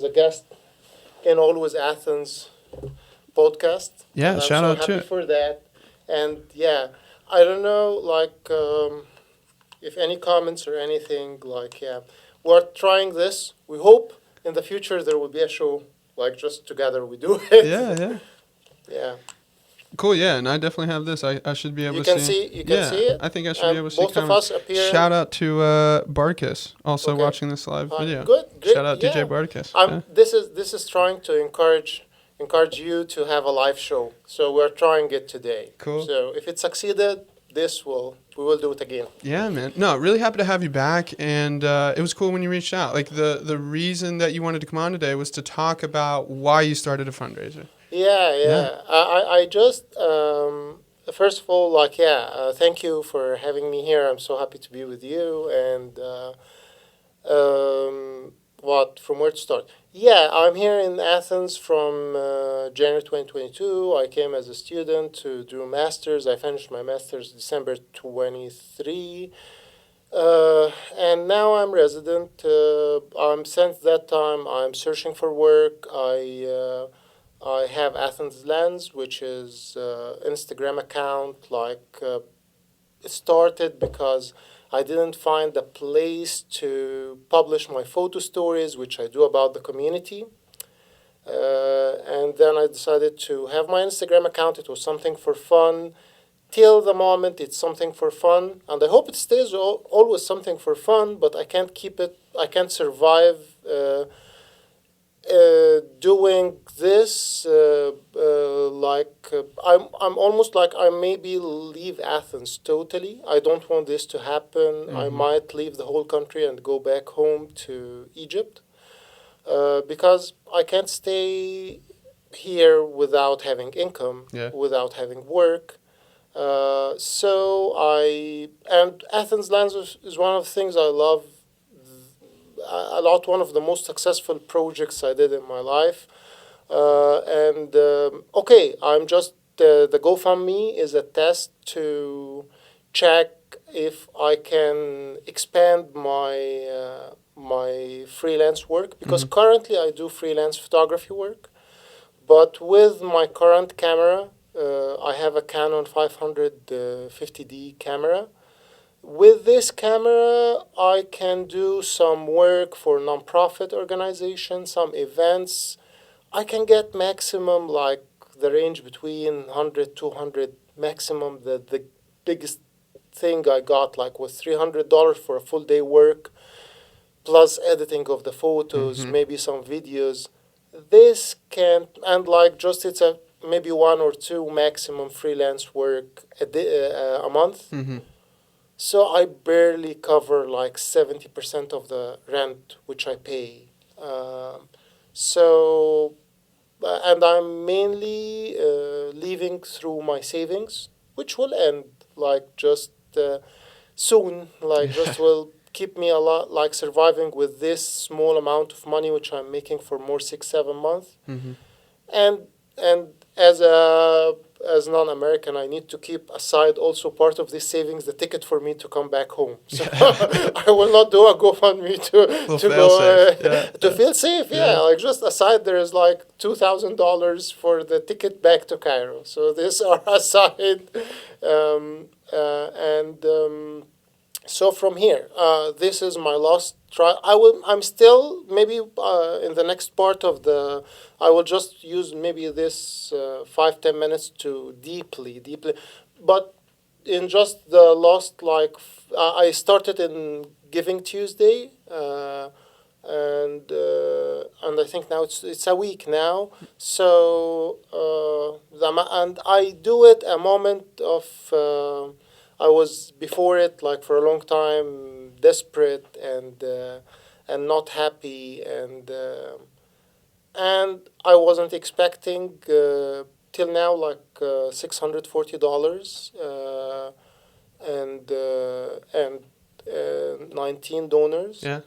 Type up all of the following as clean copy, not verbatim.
The guest in Always Athens podcast, Yeah, and I'm shout so out to happy it. for that. And yeah, I don't know, if any comments or anything, we're trying this. We hope in the future there will be a show, like just together we do Yeah, it. yeah. Yeah, Cool, yeah, and I definitely have this. I should be able you to can see. see, you can Yeah, see it, I think I should be and able to see both of comments. us appear. Shout out to Barkus, also Okay, watching this live video. good, great. Shout out DJ Yeah, Barkus. I'm. Yeah. This is trying to encourage you to have a live show. So we're trying it today. Cool. So if it succeeded, we will do it again. Yeah, man. No, really happy to have you back, and it was cool when you reached out. Like the reason that you wanted to come on today was to talk about why you started a fundraiser. Yeah, Yeah. yeah. I just first of all, thank you for having me here. I'm so happy to be with you. And what from where to start? Yeah, I'm here in Athens from January 2022. I came as a student to do masters. I finished my masters December 23. And now I'm resident. Since that time I'm searching for work. I have Athens Lens, which is Instagram account. It started because I didn't find a place to publish my photo stories, which I do about the community. And then I decided to have my Instagram account. It was something for fun. Till the moment, it's something for fun, and I hope it stays always something for fun. But I can't keep it. I can't survive doing this. I'm almost like I maybe leave Athens totally. I don't want this to happen. I might leave the whole country and go back home to Egypt because I can't stay here without having income, Yeah. without having work. And Athens Lens is one of the things I love a lot. One of the most successful projects I did in my life. Okay, I'm just the GoFundMe is a test to check if I can expand my freelance work because currently I do freelance photography work, but with my current camera, I have a Canon 550D camera. With this camera, I can do some work for nonprofit organizations, some events. I can get maximum like the range between 100, 200 maximum. The biggest thing I got like was $300 for a full day work, plus editing of the photos, maybe some videos. This can, and like just it's a maybe one or two maximum freelance work a month. So I barely cover like 70% of the rent which I pay. So, and I'm mainly living through my savings, which will end like just soon, like just will keep me a lot like surviving with this small amount of money which I'm making for more 6 7 months. And and as non-American, I need to keep aside also part of this savings, the ticket for me to come back home. So I will not do a GoFundMe to Fail go safe. Yeah. to feel safe. Yeah, like just aside, there is like $2,000 for the ticket back to Cairo. So these are aside, and. So from here, this is my last try. I'm still maybe in the next part of the. I will just use maybe this 5 10 minutes to deeply, but in just the last I started in Giving Tuesday, and I think now it's a week now. So and I do it a moment of. I was before it like for a long time desperate and not happy and I wasn't expecting till now like $640 and 19 donors. Yeah.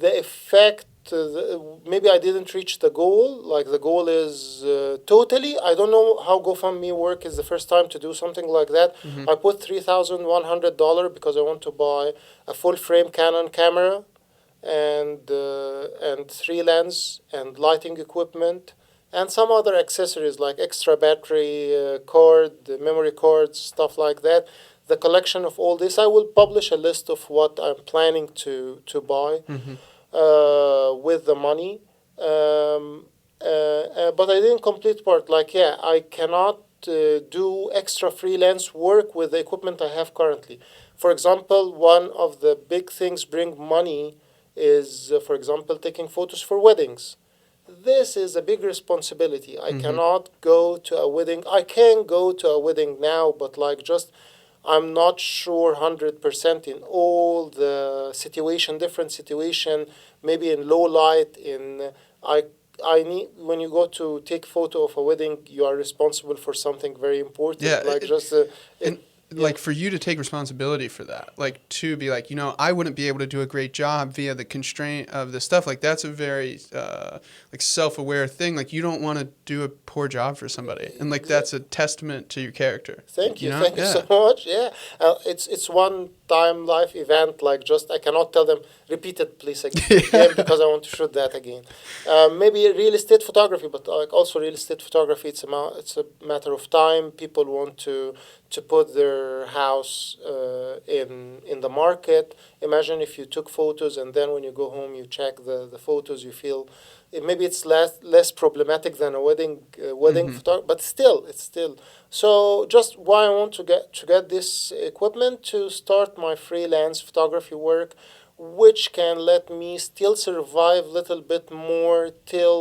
The effect maybe I didn't reach the goal. Like the goal is totally. I don't know how GoFundMe work. Is the first time to do something like that. I put $3,100 because I want to buy a full frame Canon camera and 3 lens and lighting equipment and some other accessories like extra battery cord, the memory cards, stuff like that. The collection of all this, I will publish a list of what I'm planning to buy Mm-hmm. with the money. But I didn't complete part. Like, yeah, I cannot do extra freelance work with the equipment I have currently. For example, one of the big things bring money is, for example, taking photos for weddings. This is a big responsibility. I Mm-hmm. cannot go to a wedding. I can go to a wedding now, but like just I'm not sure 100% in all the situation, different situation, maybe in low light, in I I need when you go to take photo of a wedding, you are responsible for something very Yeah, important, like just and it yeah. like for you to take responsibility for that, like to be like, I wouldn't be able to do a great job via the constraint of the stuff. Like that's a very like self-aware thing. Like you don't want to do a poor job for somebody, and like Exactly. that's a testament to your character. Thank you so Yeah. much. Yeah, it's one time life event. Like just I cannot tell them repeat it, please again Yeah. because I want to shoot that again. Maybe real estate photography, but like also real estate photography, it's a matter of time. People want to put their house in the market. Imagine if you took photos and then when you go home you check the photos, you feel maybe it's less problematic than a wedding Mm-hmm. photo, but still it's still so just why I want to get this equipment to start my freelance photography work, which can let me still survive a little bit more till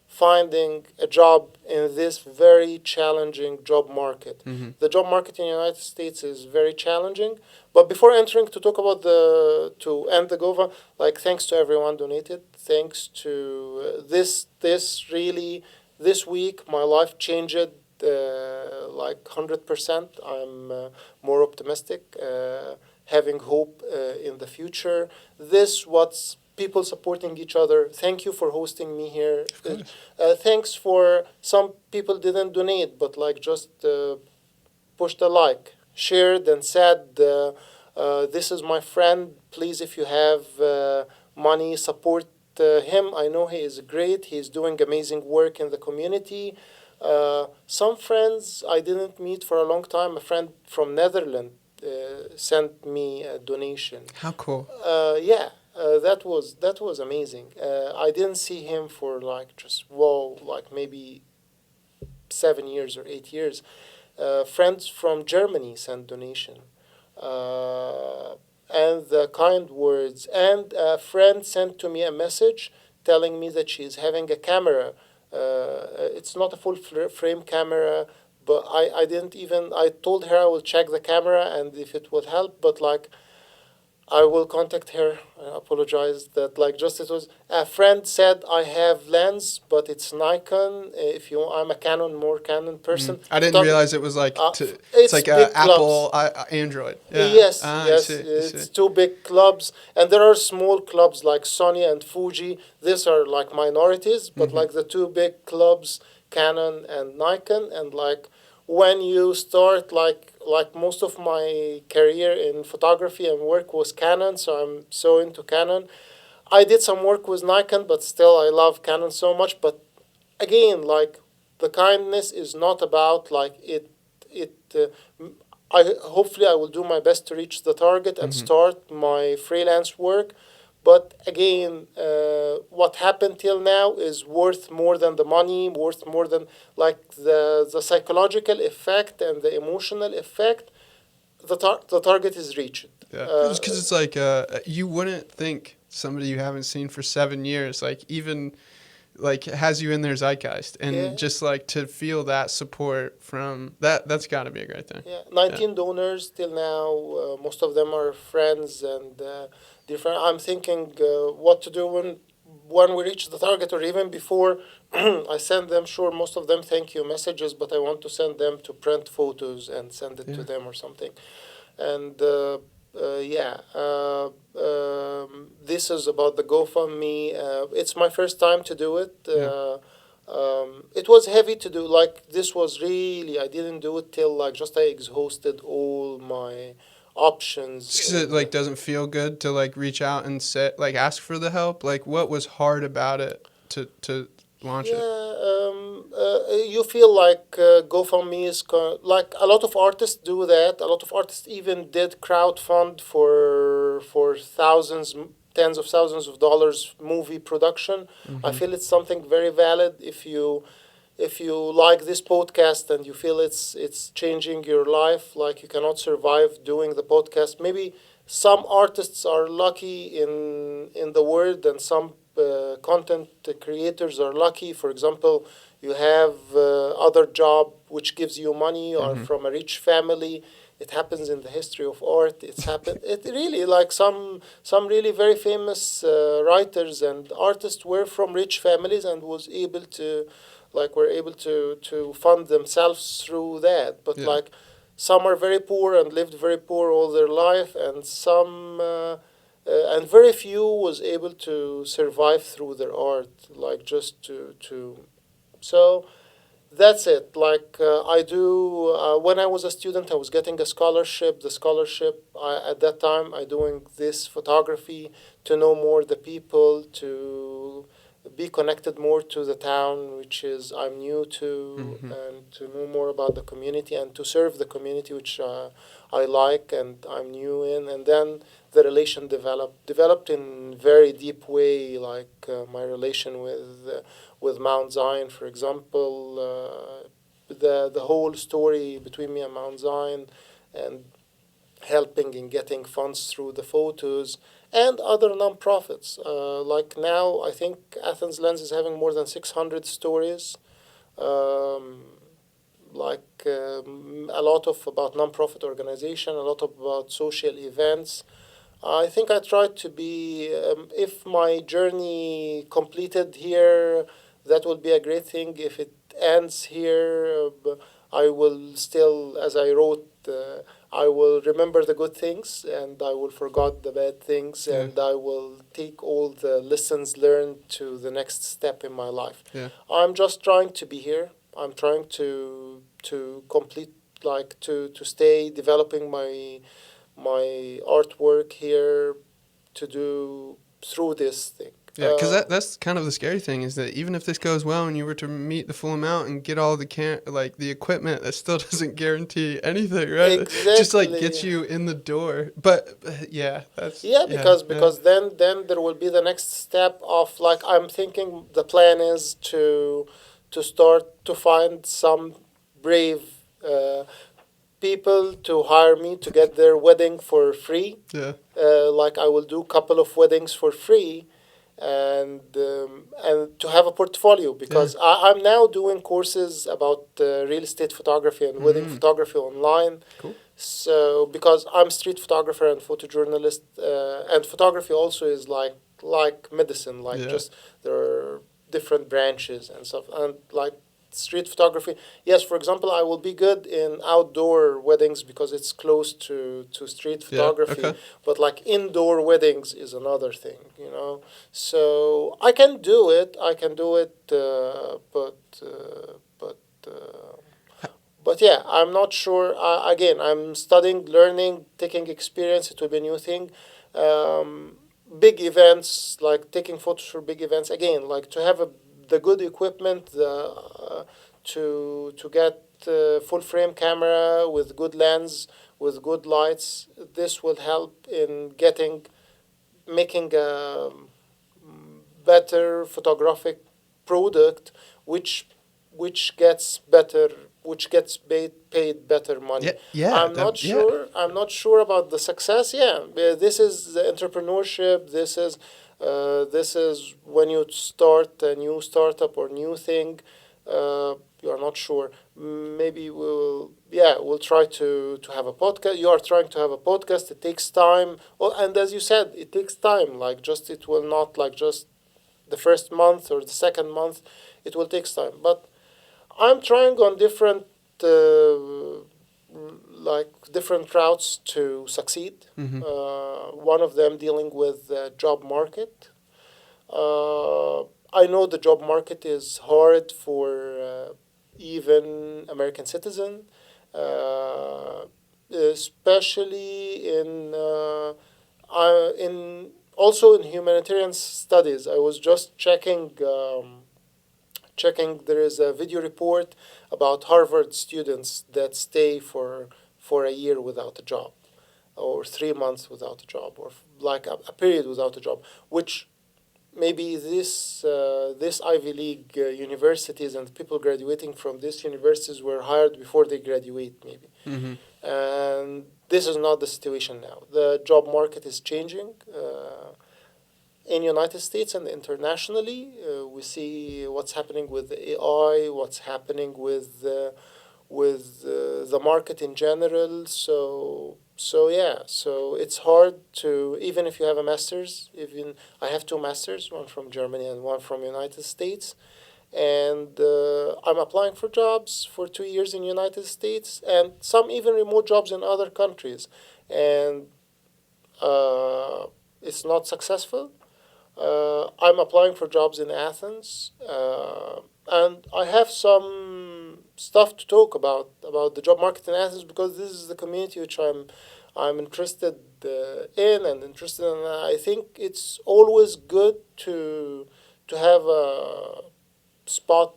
finding a job in this very challenging job market. Mm-hmm. The job market in the United States is very challenging. But before entering to talk about to end the Gova, like thanks to everyone donated. Thanks to this really this week my life changed like 100%. I'm more optimistic, having hope in the future. This what's people supporting each other. Thank you for hosting me here. Of course. Thanks for some people didn't donate, but like just pushed a like, shared, and said, "This is my friend. Please, if you have money, support him. I know he is great. He's doing amazing work in the community." Some friends I didn't meet for a long time. A friend from Netherlands sent me a donation. How cool. Yeah, that was amazing. I didn't see him for like just whoa, like maybe 7 years or 8 years. Friends from Germany sent donation, uh, and the kind words. And a friend sent to me a message telling me that she's having a camera. It's not a full frame camera, but I didn't even. I told her I will check the camera and if it would help, but like I will contact her. I apologize that like just it was a friend said I have lens, but it's Nikon. If you, I'm a more Canon Mm. person. I didn't Photog- realize it was like it's it's like big clubs. Apple Android. Yeah. Yes, Ah, I yes, see. I see. it's two big clubs, and there are small clubs like Sony and Fuji. These are like minorities, but Mm-hmm. like the two big clubs, Canon and Nikon, and like when you start like most of my career in photography and work was Canon, so I'm so into Canon. I did some work with Nikon, but still I love Canon so much. But again, like the kindness is not about like it. I hopefully I will do my best to reach the target and Mm-hmm. start my freelance work. But again, what happened till now is worth more than the money, worth more than like the psychological effect and the emotional effect. The target is reached. Yeah, Uh, because it's like you wouldn't think somebody you haven't seen for 7 years, like even like has you in their zeitgeist, yeah, and just like to feel that support from that, that's got to be a great thing. yeah, Yeah. 19 donors till now. Most of them are friends and different. I'm thinking what to do when we reach the target, or even before. I send them. Sure, most of them thank you messages, but I want to send them to print photos and send it to Yeah. them or something. And yeah, this is about the GoFundMe. It's my first time to do it. Yeah. It was heavy to do. Like this was really, I didn't do it till like just I exhausted options Because it in. like doesn't feel good to like reach out and say like ask for the help. Like what was hard about it to launch it? Yeah, you feel like GoFundMe is like a lot of artists do that. A lot of artists even did crowdfund for thousands, tens of thousands of dollars movie production. I Mm-hmm. feel it's something very valid. If you like this podcast and you feel it's changing your life, like you cannot survive doing the podcast, maybe some artists are lucky in the world, and some content creators are lucky. For example, you have other job which gives you money, or Mm-hmm. from a rich family. It happens in the history of art. It's happened. It really, like some really very famous writers and artists were from rich families and was able to, like, were able to fund themselves through that. But Yeah. like some are very poor and lived very poor all their life, and and very few was able to survive through their art, like just to so that's it. Like I do. When I was a student, I was getting a scholarship. The scholarship, at that time, I doing this photography to know more the people, to be connected more to the town, which is I'm new to, Mm-hmm. and to know more about the community and to serve the community, which I like and I'm new in. And then the relation developed in very deep way, like my relation with Mount Zion, for example. The whole story between me and Mount Zion, and helping in getting funds through the photos and other nonprofits. Like now, I think Athens Lens is having more than 600 stories. Um, a lot of about nonprofit organization, a lot of about social events. I think I tried to be, if my journey completed here, that would be a great thing. If it ends here, I will still, as I wrote, I will remember the good things and I will forget the bad things, Yeah. and I will take all the lessons learned to the next step in my life. Yeah. I'm just trying to be here. I'm trying to complete, like to stay developing my artwork here to do through this thing. Yeah, because that's kind of the scary thing is that even if this goes well and you were to meet the full amount and get all the like the equipment, that still doesn't guarantee anything, right? Just like gets Exactly. you in the door. But yeah, that's Yeah, yeah, because yeah, then there will be the next step of, like, I'm thinking the plan is to start to find some brave people to hire me to get their wedding for free. yeah, Like I will do a couple of weddings for free, and to have a portfolio, yeah. because I'm now doing courses about real estate photography and wedding Mm, photography online. cool. So because I'm street photographer and photojournalist, and photography also is like medicine, like Yeah, just there are different branches and stuff, and like street photography. Yes, for example, I will be good in outdoor weddings because it's close to street yeah. photography, Okay. but like indoor weddings is another thing, you know. So I can do it. I can do it, but. But yeah, I'm not sure. Again, I'm studying, learning, taking experience. It will be a new thing. Um, Big events, like taking photos for big events. Again, like to have the good equipment, to get full frame camera with good lens, with good lights. This will help in making a better photographic product, which which gets better, which gets paid better money. Yeah, yeah, yeah, I'm not sure about the success. Yeah, this is the entrepreneurship. This is when you start a new startup or new thing. You are not sure. Maybe we'll try to have a podcast. You are trying to have a podcast. It takes time. Oh, and as you said, it takes time. Like just it will not, like just the first month or the second month. It will take time. But I'm trying on different routes to succeed. mm-hmm. One of them dealing with the job market. I know the job market is hard for even American citizen. Uh, especially in also in humanitarian studies. I was just checking. There is a video report about Harvard students that stay for a year without a job, or 3 months without a job, or like a period without a job, which maybe this Ivy League universities and people graduating from these universities were hired before they graduate, maybe. Mm-hmm. And this is not the situation now. The job market is changing. In United States and internationally, we see what's happening with AI, what's happening with the market in general. So yeah, so it's hard to, even if you have a master's. Even I have two masters, one from Germany and one from United States, and I'm applying for jobs for 2 years in United States and some even remote jobs in other countries, and it's not successful. I'm applying for jobs in Athens, and I have some stuff to talk about the job market in Athens because this is the community which I'm interested in and interested in. I think it's always good to have a spot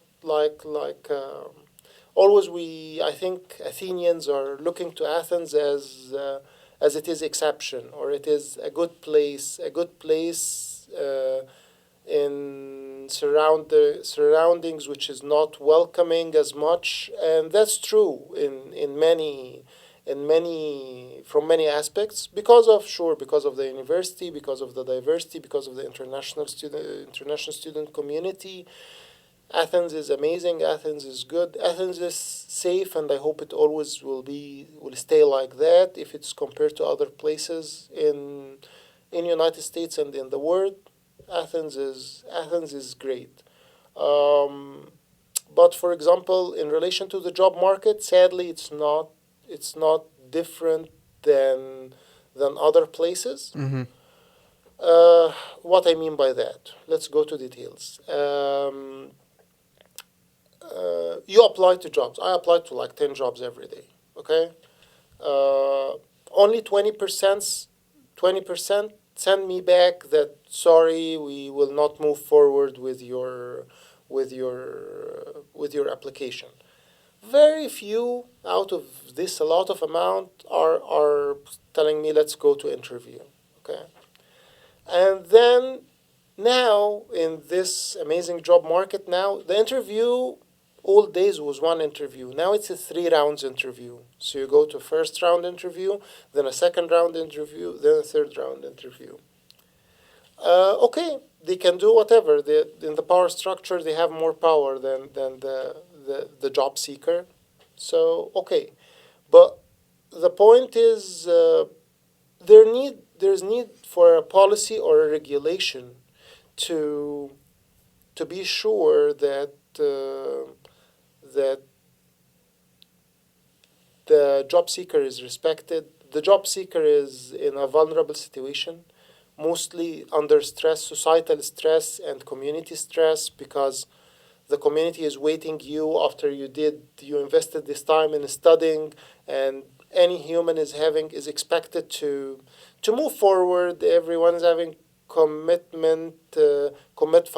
always. We I think Athenians are looking to Athens as it is exception, or it is a good place in the surroundings which is not welcoming as much, and that's true in many from many aspects, because of the university, because of the diversity, because of the international student community. Athens is amazing. Athens is good. Athens is safe, and I hope it always will stay like that. If it's compared to other places in United States and in the world, Athens is great. Um, but for example, in relation to the job market, sadly, it's not different than other places. Mm-hmm. What I mean by that, let's go to details. You apply to jobs. I apply to like 10 jobs every day. Okay. Uh, Only 20% send me back that sorry, we will not move forward with your application. Very few out of this, a lot of amount are telling me let's go to interview. Okay. And then now in this amazing job market, now the interview, old days was one interview. Now it's a 3 rounds interview. So you go to first round interview, then a second round interview, then a third round interview. Okay, they can do whatever. In the power structure, they have more power than the job seeker. So okay, but the point is, there's need for a policy or a regulation to to be sure that the job seeker is respected. The job seeker is in a vulnerable situation, mostly under stress, societal stress and community stress, because the community is waiting you after you invested this time in studying, and any human is expected to move forward. Everyone is having commit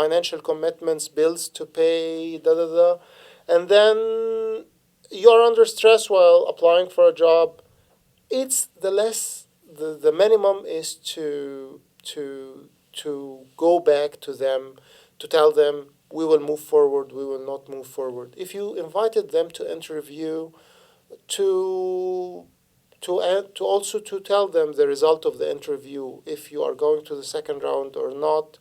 financial commitments, bills to pay, da da da, and then you're under stress while applying for a job. It's the minimum is to go back to them, to tell them we will move forward, we will not move forward. If you invited them to interview, to to also to tell them the result of the interview, if you are going to the second round or not,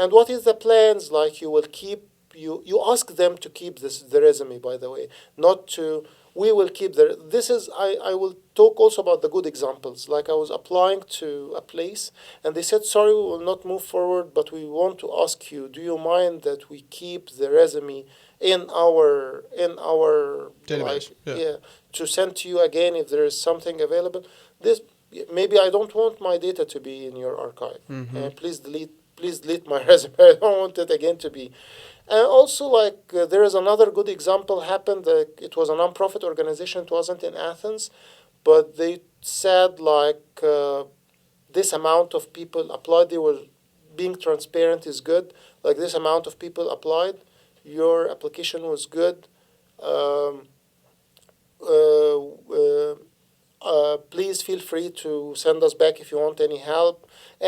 and what is the plans, like you will keep, you ask them to keep the resume, by the way, not to, we will keep this is, I will talk also about the good examples. Like I was applying to a place and they said sorry, we will not move forward, but we want to ask you, do you mind that we keep the resume in our like, Database. Yeah. yeah, to send to you again if there is something available. This, maybe I don't want my data to be in your archive. Mm-hmm. Please delete please delete my resume. I don't want it again to be. And also, there is another good example happened. It was a nonprofit organization. It wasn't in Athens, but they said this amount of people applied. They were being transparent is good. Like this amount of people applied. Your application was good. Um, uh, uh, please feel free to send us back if you want any help.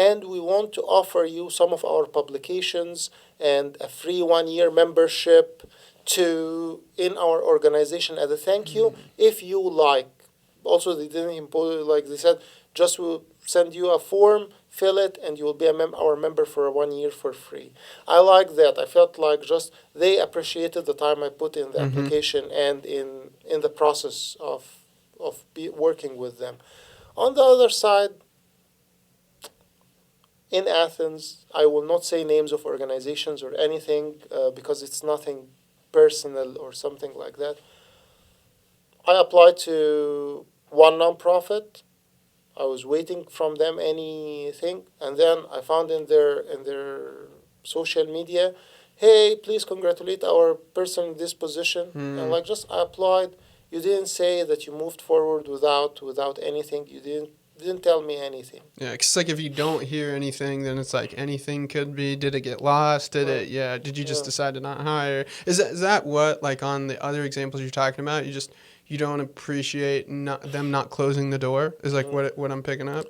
And we want to offer you some of our publications and a free 1 year membership to in our organization as a thank you if you like. Also, they didn't impose, like they said, just we'll send you a form, fill it, and you will be our member for 1 year for free. I like that. I felt like just they appreciated the time I put in the application and in the process of working with them. On the other side, in Athens, I will not say names of organizations or anything because it's nothing personal or something like that. I applied to one nonprofit. I was waiting from them anything, and then I found in their social media, hey, please congratulate our person in this position, and just I applied. You didn't say that you moved forward without anything. You didn't tell me anything. Yeah, because like if you don't hear anything, then it's like anything could be. Did it get lost? Did Right. it? Yeah. Did you just Yeah. decide to not hire? Is that what like on the other examples you're talking about? You don't appreciate them not closing the door. Is like Mm. what I'm picking up.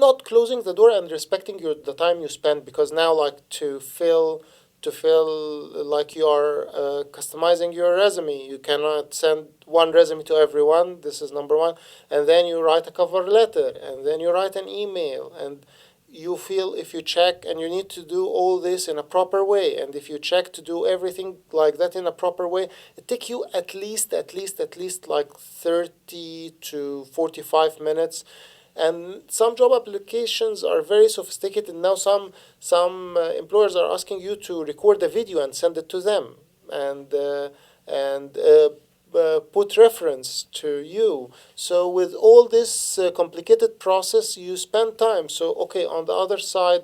Not closing the door and respecting the time you spend, because now to feel like you are customizing your resume. You cannot send one resume to everyone. This is number one. And then you write a cover letter, and then you write an email, and you feel if you check, and you need to do all this in a proper way. And if you check to do everything like that in a proper way, it take you at least like 30 to 45 minutes. And some job applications are very sophisticated now. Some employers are asking you to record a video and send it to them, and put reference to you. So with all this complicated process, you spend time. So okay, on the other side,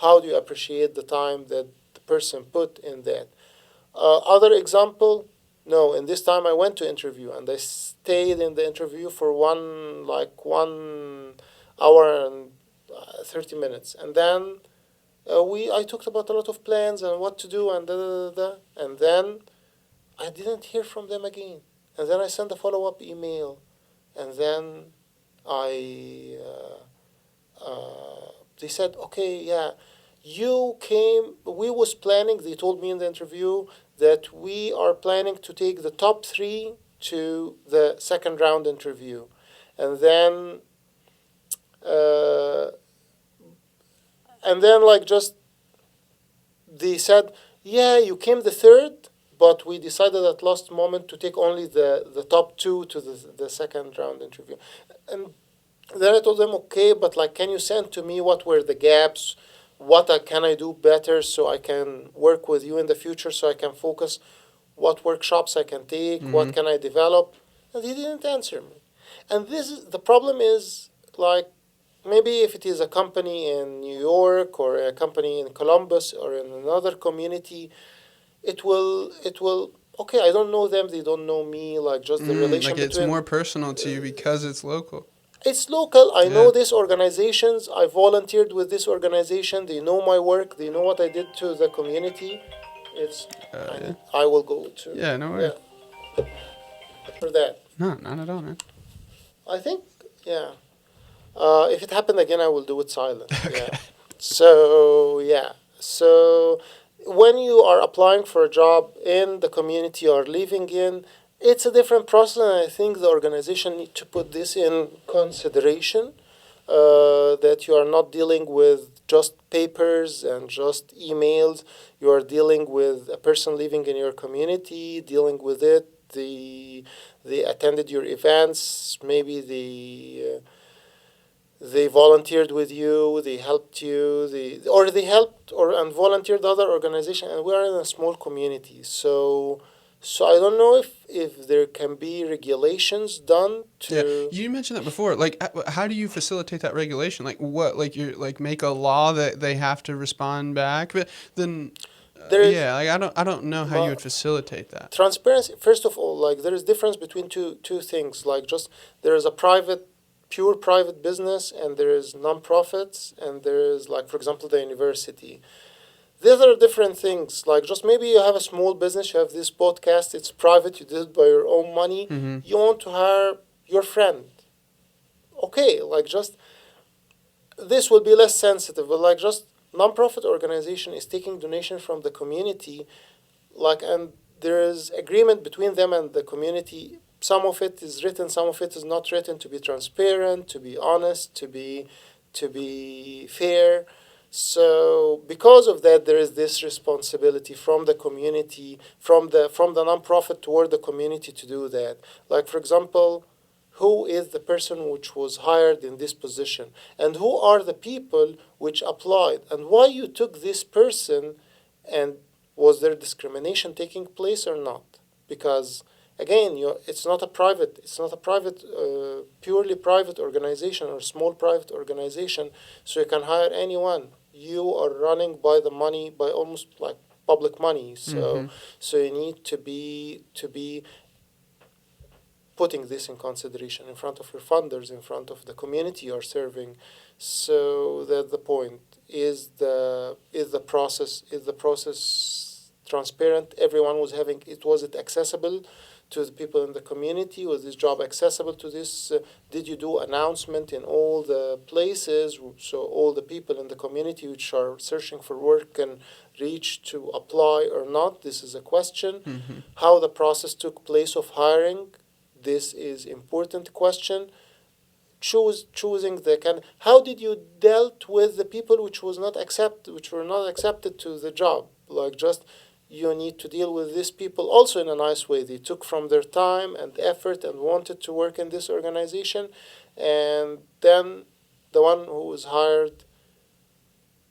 how do you appreciate the time that the person put in that? Other example, no. In this time, I went to interview, and I stayed in the interview for 1 hour and 30 minutes, and then I talked about a lot of plans and what to do and da da da da, and then I didn't hear from them again, and then I sent a follow up email, and then I they said, okay, yeah, you came. We was planning. They told me in the interview that we are planning to take the top three to the second round interview, and then uh, just they said, yeah, you came the third, but we decided at last moment to take only the top two to the second round interview. And then I told them, okay, but can you send to me what were the gaps? What can I do better so I can work with you in the future, so I can focus what workshops I can take, what can I develop? And he didn't answer me. And this is the problem is maybe if it is a company in New York or a company in Columbus or in another community, it will okay, I don't know them, they don't know me, just the relation Like it's between more personal to you because it's local. it's local. I Yeah. know these organizations. I volunteered with this organization. They know my work. They know what I did to the community. It's Yeah. I will go to Yeah. No yeah worries. for that. No, not at all, man. I think yeah. If it happened again, I will do it silent. Okay. Yeah. So yeah. So when you are applying for a job in the community or living in, it's a different process, and I think the organization need to put this in consideration. That you are not dealing with just papers and just emails. You are dealing with a person living in your community, dealing with it. They attended your events. Maybe they volunteered with you. They helped you. They helped or and volunteered other organization. And we are in a small community, so So I don't know if there can be regulations done Yeah, to. you mentioned that before. Like, how do you facilitate that regulation? Like, what? Like, you like make a law that they have to respond back. But then, There is yeah, like I don't know how you ma- would facilitate that. transparency. First of all, like there is difference between two things. Like just there is a private, pure private business, and there is non-profits, and there is like for example the university. These are different things. Like just maybe you have a small business, you have this podcast, it's private, you did it by your own money. Mm-hmm. You want to hire your friend. Okay, like just this will be less sensitive, but like just non-profit organization is taking donation from the community, like and there is agreement between them and the community. Some of it is written, some of it is not written, to be transparent, to be honest, to be fair. So because of that, there is this responsibility from the community, from the nonprofit toward the community to do that. Like for example, who is the person which was hired in this position, and who are the people which applied, and why you took this person, and was there discrimination taking place or not? Because again, it's not a purely private organization or small private organization, so you can hire anyone. You are running by the money, by almost like public money. So Mm-hmm. so you need to be putting this in consideration in front of your funders, in front of the community you're serving. So that the point is the process transparent? Everyone was having it. Was it accessible to the people in the community? Was this job accessible to this? Did you do announcement in all the places so all the people in the community which are searching for work can reach to apply or not? This is a question. Mm-hmm. How the process took place of hiring, this is important question. Choosing the can. How did you dealt with the people which were not accepted to the job? Like just you need to deal with these people also in a nice way. They took from their time and effort and wanted to work in this organization, and then the one who was hired,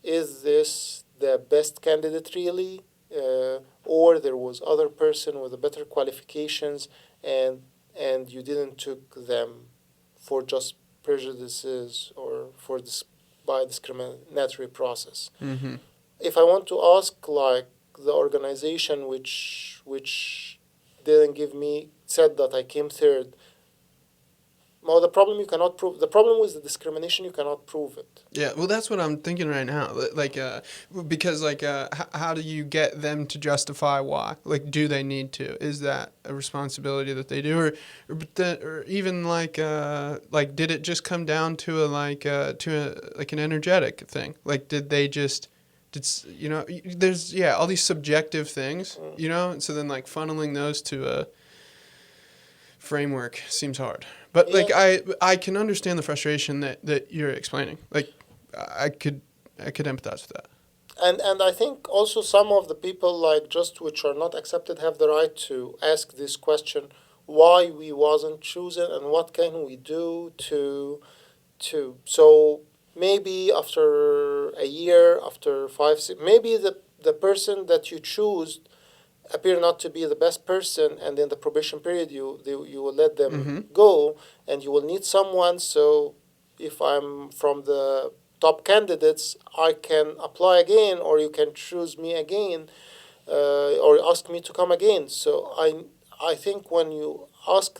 is this the best candidate really, or there was other person with a better qualifications, and you didn't took them for just prejudices or for this by discriminatory process. Mm-hmm. If I want to ask like the organization which didn't give me, said that I came third, well, the problem you cannot prove. The problem with the discrimination, you cannot prove it. Yeah, well, that's what I'm thinking right now. Like, because like, how do you get them to justify why? Like, do they need to? Is that a responsibility that they do, or even like, did it just come down to like an energetic thing? Like, did they just there's all these subjective things, Mm. and so then like funneling those to a framework seems hard. But like Yeah, I can understand the frustration that you're explaining. Like I could empathize with that. and I think also some of the people like just which are not accepted have the right to ask this question: why we wasn't chosen, and what can we do to so maybe after a year, after 5 6, maybe the person that you choose appear not to be the best person, and in the probation period you will let them Mm-hmm. go, and you will need someone. So if I'm from the top candidates, I can apply again, or you can choose me again, or ask me to come again. So I think when you ask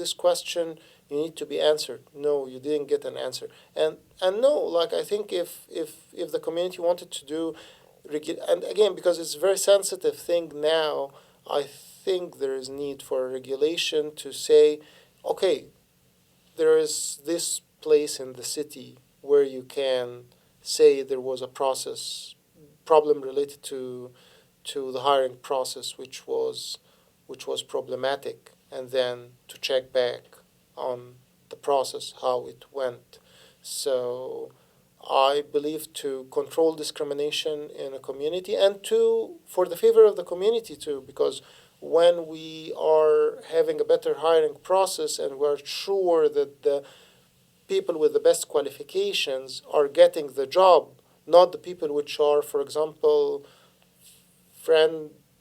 this question, you need to be answered. No, you didn't get an answer, and no, like I think if the community wanted to do, and again because it's a very sensitive thing now, I think there is need for a regulation to say, okay, there is this place in the city where you can say there was a process problem related to the hiring process which was problematic, and then to check back on the process how it went. So I believe to control discrimination in a community, and to for the favor of the community too, because when we are having a better hiring process and we're sure that the people with the best qualifications are getting the job, not the people which are, for example, friend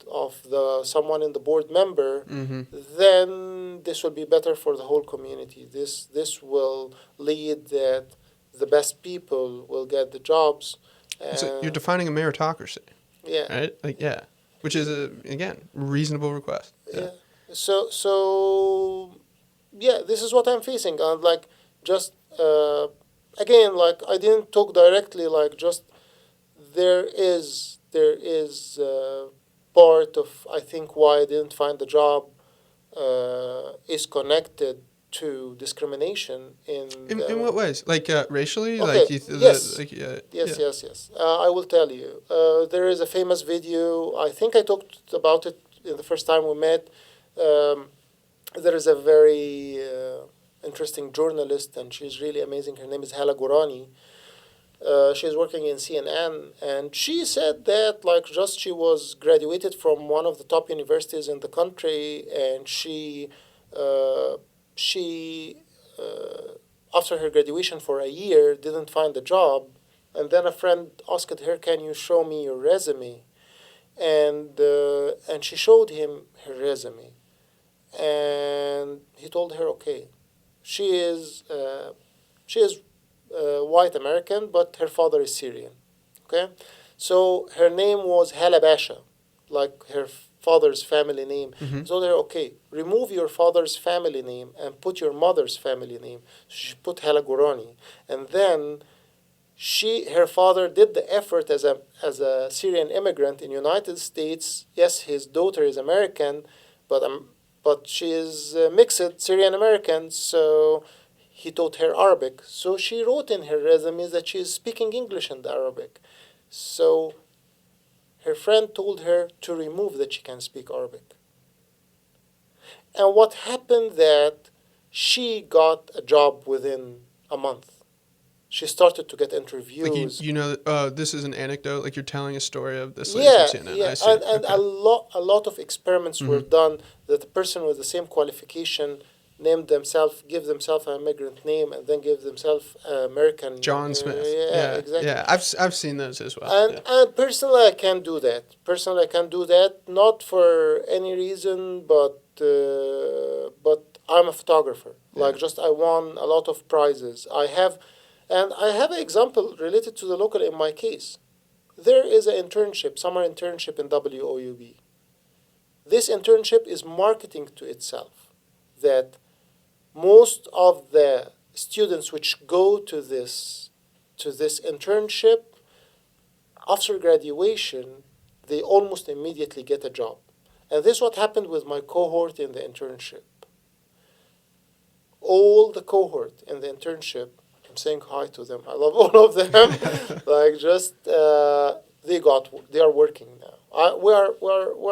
of the someone in the board member, Mm-hmm. then this will be better for the whole community. This will lead that the best people will get the jobs. So you're Uh, defining a meritocracy, yeah, right? Like, yeah, which is a again reasonable request. Yeah. yeah. So yeah, this is what I'm facing, and like just again, like I didn't talk directly, like just there is part of I think why I didn't find the job is connected to discrimination in In the. what ways? Like racially? Okay, Like the yes, like yeah. yes. I will tell you. There is a famous video. I think I talked about it in the first time we met. Um, there is a very interesting journalist, and she's really amazing. Her name is Hala Gourani. She's working in CNN, and she said that like just she was graduated from one of the top universities in the country, and uh, she after her graduation for a year didn't find a job, and then a friend asked her, "Can you show me your resume?" And she showed him her resume, and he told her, "Okay, she is she is white American, but her father is Syrian." Okay, so her name was Halabasha, like her father's family name. Mm-hmm. So they're okay. Remove your father's family name and put your mother's family name. She put Halagurani, and then her father did the effort as a Syrian immigrant in United States. Yes, his daughter is American, but she is mixed Syrian American. So he taught her Arabic. So she wrote in her resume that she is speaking English and Arabic. So her friend told her to remove that she can speak Arabic. And what happened that she got a job within a month. She started to get Like interviews. this is an anecdote. Like you're telling a story of this lady from Yeah, CNN. yeah, I see. and Okay. a lot of experiments were Mm-hmm. done that the person with the same qualification give themselves an immigrant name, and then give themselves American. John Smith. Yeah, Yeah, exactly. yeah. I've seen those as well. And Yeah. and personally, I can do that. Personally, I can do that not for any reason, but I'm a photographer. Yeah. Like just I won a lot of prizes. I have an example related to the local in my case. There is an internship, summer internship in WOUB. This internship is marketing to itself that most of the students which go to this internship after graduation, they almost immediately get a job. And this is what happened with my cohort in the internship. All the cohort in the internship, I'm saying hi to them. I love all of them. Like just they are working now. We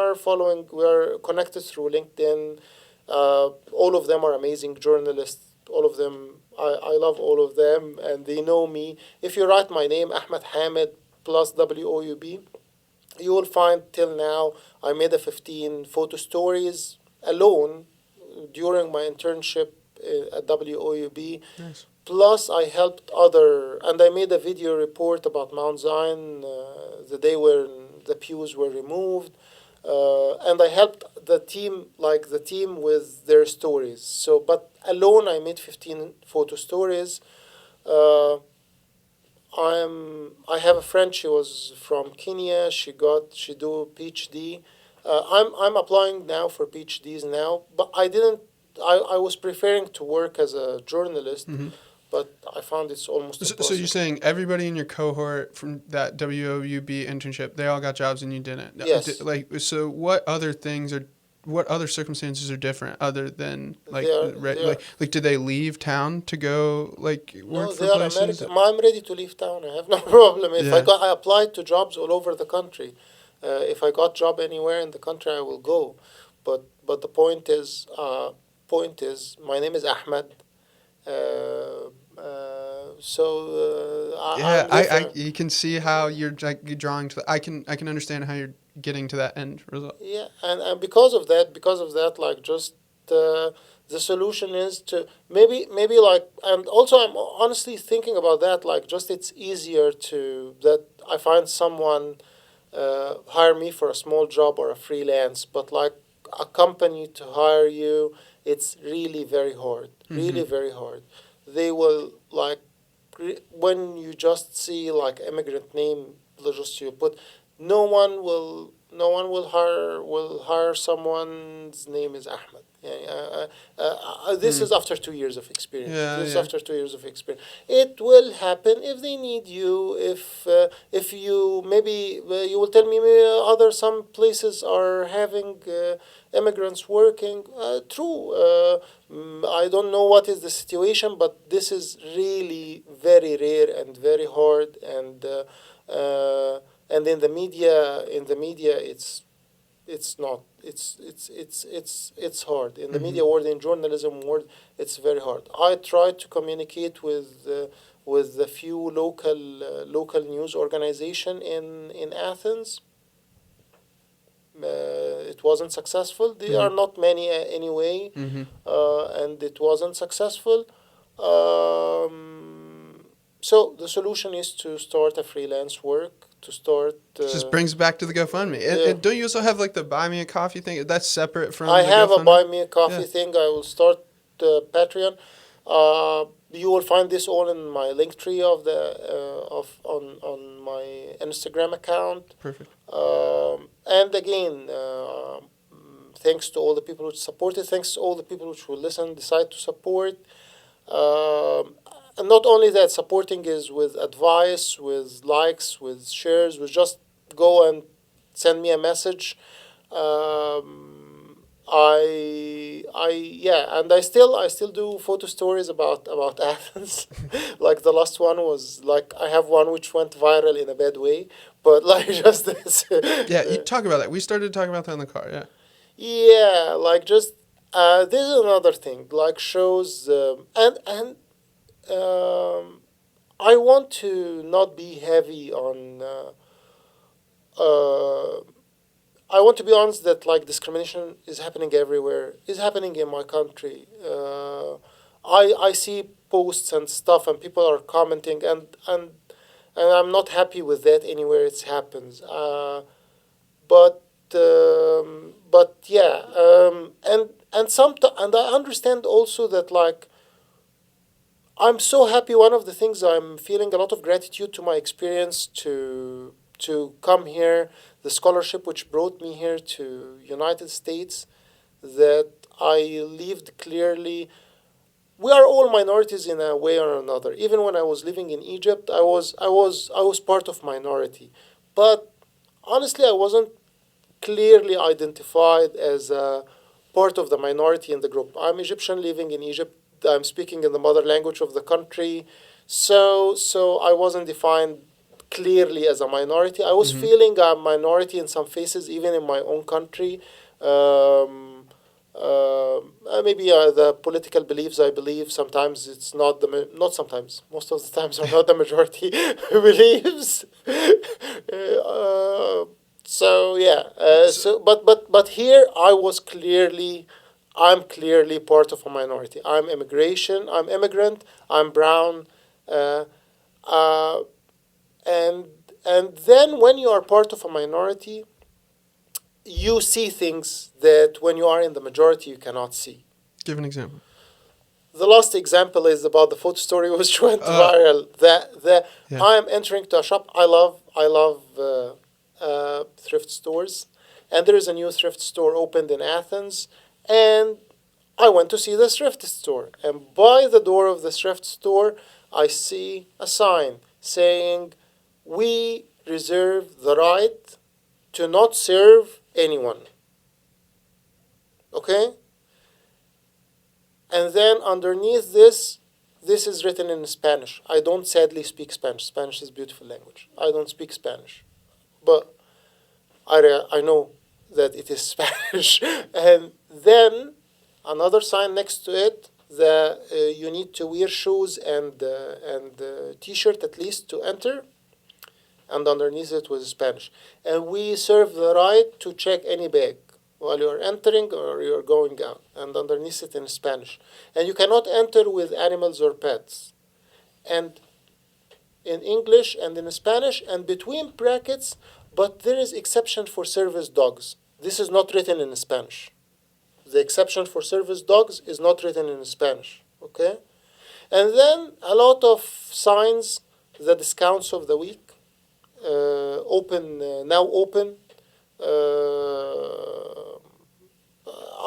are following. We are connected through LinkedIn. All of them are amazing journalists. All of them. I love all of them, and they know me. If you write my name, Ahmed Hamid plus WOUB, you will find till now I made a 15 photo stories alone during my internship at WOUB. Nice. Plus, I helped and I made a video report about Mount Zion the day when the pews were removed. And I helped the team with their stories. So, but alone, I made 15 photo stories. Uh, I have a friend. She was from Kenya. She do PhD. I'm applying now for PhDs now, but I didn't. I was preferring to work as a journalist, Mm-hmm. but I found it's almost So you're impossible. saying everybody in your cohort from that WOUB internship, they all got jobs and you didn't? Yes, So what other circumstances are different other than they are. They are. did they leave town to go like work No, for they are places? American. I'm ready to leave town. I have no problem. Yeah. I applied to jobs all over the country. If I got job anywhere in the country, I will go. But the point is, my name is Ahmed. Yeah, I'm I different. you can see how you're drawing to. I can understand how you're getting to that end result. Yeah, and because of that, like just uh, the solution is to maybe like, and also I'm honestly thinking about that. Like just it's easier to that I find someone hire me for a small job or a freelance, but like a company to hire you, it's really very hard, Mm-hmm. really very hard. They will like when you just see like immigrant name, just you put, no one will hire someone's name is Ahmed. Yeah, this Mm. is after 2 years of experience. Yeah, This is yeah. after 2 years of experience. It will happen if they need you. If you maybe you will tell me other some places are having immigrants working. True. I don't know what is the situation, but this is really very rare and very hard. And in the media, it's not. It's hard in the Mm-hmm. media world, in journalism world. It's very hard. I try to communicate with the few local news organization in Athens. It wasn't successful. There are Mm-hmm. not many anyway, Mm-hmm. and it wasn't successful. So the solution is to start a freelance work. To start. Just brings back to the GoFundMe. Yeah. And don't you also have like the Buy Me a Coffee thing? That's separate I from the have a GoFundMe? buy me a coffee Yeah. thing. I will start Patreon. You will find this all in my link tree of the of on my Instagram account. Perfect. And again, thanks to all the people who supported. Thanks to all the people which will listen, decide to support. And not only that, supporting is with advice, with likes, with shares, with just go and send me a message. Yeah, and I still do photo stories about Athens. Like the last one was like I have one which went viral in a bad way, but like just this. Yeah, you talk about that. We started talking about that in the car. Yeah. Yeah, like just this is another thing. Like shows and I want to not be heavy on. I want to be honest that like discrimination is happening everywhere. Is happening in my country. I see posts and stuff, and people are commenting, and I'm not happy with that anywhere it happens. But yeah, and I understand also that like I'm so happy. One of the things I'm feeling a lot of gratitude to my experience to come here, the scholarship which brought me here to United States, that I lived clearly. We are all minorities in a way or another. Even when I was living in Egypt, I was part of minority, but honestly, I wasn't clearly identified as a part of the minority in the group. I'm Egyptian living in Egypt. I'm speaking in the mother language of the country. So I wasn't defined clearly as a minority. I was Mm-hmm. feeling a minority in some faces, even in my own country. Maybe the political beliefs I believe sometimes it's not not sometimes, most of the times are not the majority beliefs. uh, so yeah, So, but here I'm clearly part of a minority. I'm immigrant. I'm brown, uh, uh, and and then when you are part of a minority, you see things that when you are in the majority you cannot see. give an example. The last example is about the photo story which went Uh, viral. That yeah. I am entering to a shop. I love thrift stores, and there is a new thrift store opened in Athens, and I went to see the thrift store. And by the door of the thrift store, I see a sign saying, "We reserve the right to not serve anyone." Okay, and then underneath this is written in Spanish. I don't sadly speak Spanish. Spanish is a beautiful language. I don't speak Spanish, but I know that it is Spanish. And then another sign next to it that you need to wear shoes and t-shirt at least to enter. And underneath it was Spanish. And we serve the right to check any bag while you're entering or you're going out. And underneath it in Spanish. And you cannot enter with animals or pets. And in English and in Spanish, and between brackets But there is exception for service dogs. This is not written in Spanish. The exception for service dogs is not written in Spanish. Okay? And then a lot of signs, the discounts of the week, now open,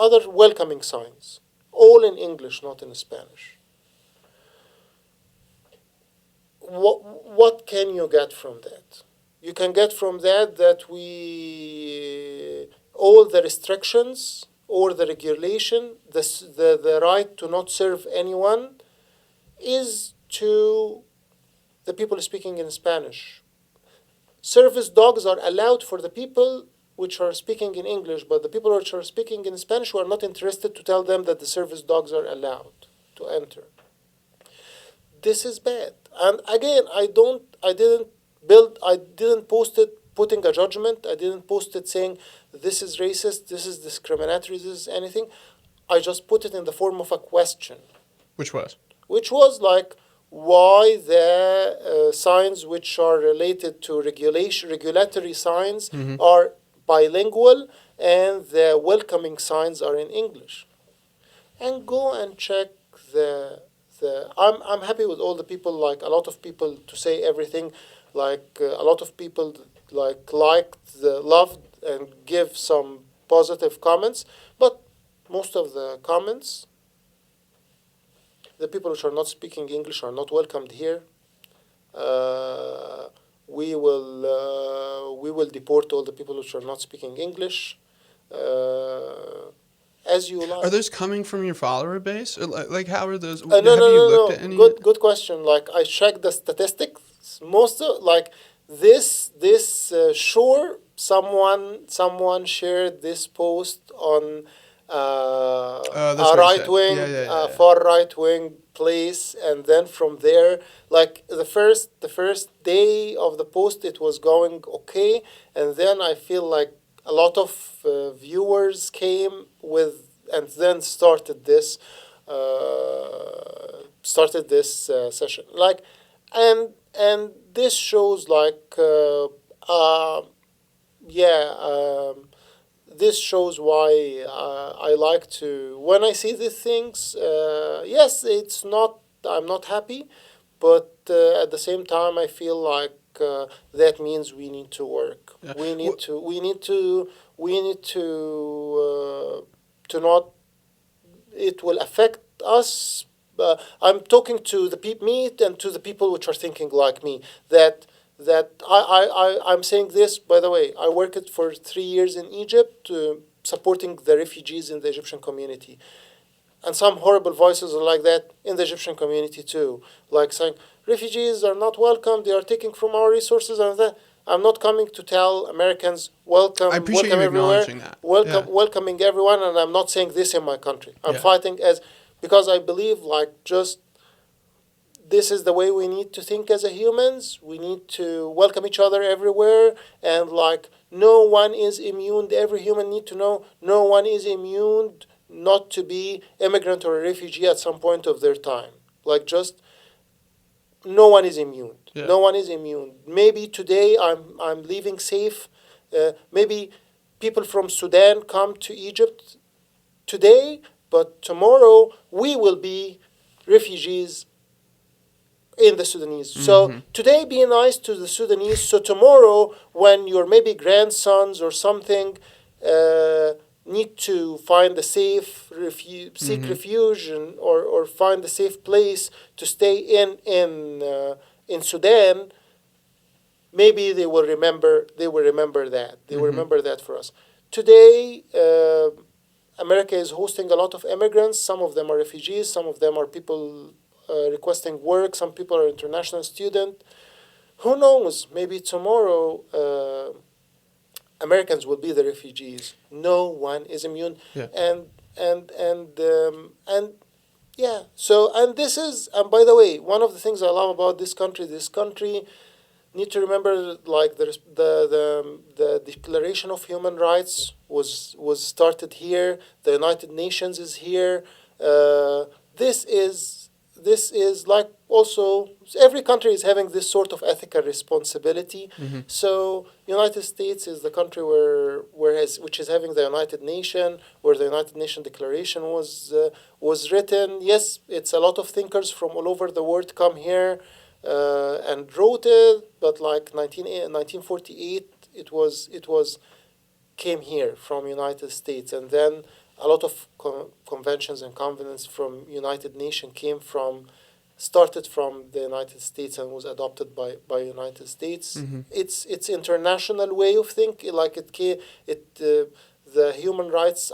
other welcoming signs, all in English, not in Spanish. What can you get from that? You can get from that we all the restrictions or the regulation, the right to not serve anyone is to the people speaking in Spanish. Service dogs are allowed for the people which are speaking in English, but the people which are speaking in Spanish who are not interested to tell them that the service dogs are allowed to enter. This is bad. And again, I didn't post it putting a judgment. I didn't post it saying this is racist, this is discriminatory, this is anything. I just put it in the form of a question. Which was? Which was like, why the signs which are related to regulatory signs are bilingual and the welcoming signs are in English. And go and check I'm happy with all the people, like a lot of people to say everything, like a lot of people loved and give some positive comments, but most of the comments, the people which are not speaking English are not welcomed here. We will deport all the people which are not speaking English. As you like. Are those coming from your follower base? Or like how are those? No, have no, you no, looked no. at any? Good question. Like I checked the statistics. Most of like this sure someone shared this post on That's a what you said. right wing, Yeah. far right wing place, and then from there, like the first day of the post, it was going okay, and then I feel like a lot of viewers came with and then started this session, like, and this shows like yeah this shows why I like to when I see these things. Yes, I'm not happy, but at the same time I feel like that means we need to work. Yeah. We need to not. It will affect us. I'm talking to me and to the people which are thinking like me. I'm saying this, by the way. I worked for 3 years in Egypt, supporting the refugees in the Egyptian community. And some horrible voices are like that in the Egyptian community too, like saying refugees are not welcome. They are taking from our resources and that. I'm not coming to tell Americans I appreciate you everywhere, acknowledging that. Yeah. welcoming everyone, and I'm not saying this in my country. I'm Yeah. fighting because I believe like just this is the way we need to think as a humans. We need to welcome each other everywhere, and like no one is immune. Every human need to know no one is immune not to be immigrant or a refugee at some point of their time. Like just no one is immune. Yeah. No one is immune. Maybe today I'm leaving safe. Maybe people from Sudan come to Egypt today, but tomorrow we will be refugees in the Sudanese. So today be nice to the Sudanese. So tomorrow when your maybe grandsons or something need to find a safe seek refuge or find a safe place to stay in Sudan, maybe they will remember that. They will remember that for us. Today America is hosting a lot of immigrants. Some of them are refugees, some of them are people requesting work, some people are international students. Who knows? Maybe tomorrow Americans will be the refugees. No one is immune. Yeah. And yeah. So and this is and by the way, one of the things I love about this country need to remember like the Declaration of Human Rights was started here. The United Nations is here. This is this is like also every country is having this sort of ethical responsibility. Mm-hmm. So United States is the country which is having the United Nation, where the United Nation Declaration was written. Yes, it's a lot of thinkers from all over the world come here and wrote it, but like 1948 it was came here from United States, and then a lot of conventions and covenants from United Nations started from the United States and was adopted by United States. Mm-hmm. It's international way of thinking, like the human rights